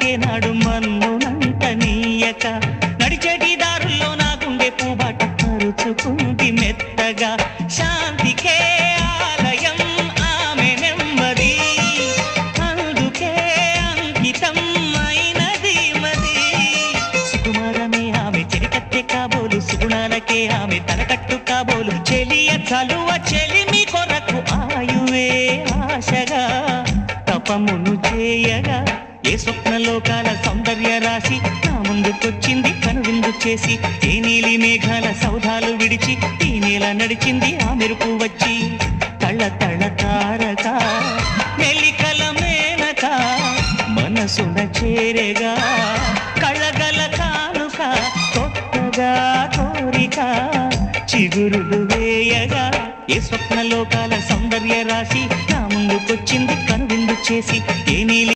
ఏనాడు మన్నునంట నీయక నడిచేటి దారుల్లో నా గుండె పూబాట పరుచుకుంది మెత్తగా శాంతికే ఆలయం ఆమె నెమ్మది అందుకే అంకితం అయినది మది సుకుమారమే ఆమె చెరికత్తె కాబోలు సుగుణాలకే ఆమె తలకట్టు కాబోలు చెలియ చలువ చెలిమి కొరకు ఆయువే ఆశగా తపమును చేయగా ఏ స్వప్నలోకాల సౌందర్య రాశి నా ముందుకొచ్చింది కనువిందు చేసి ఏ నీలి మేఘాల సౌధాలు విడిచి ఈ నేల నడిచింది ఆ మెరుపు వచ్చి తళ్ళ తళ్ళ తారక మెలికల మేనక మనసున చేరేగా కళ్ళగల కానుక కొత్తగా కోరిక చిగురులు వేయగా ఏ స్వప్నలోకాల సౌందర్య రాశి నా ముందుకొచ్చింది కనువిందు చేసి ఏ నీలి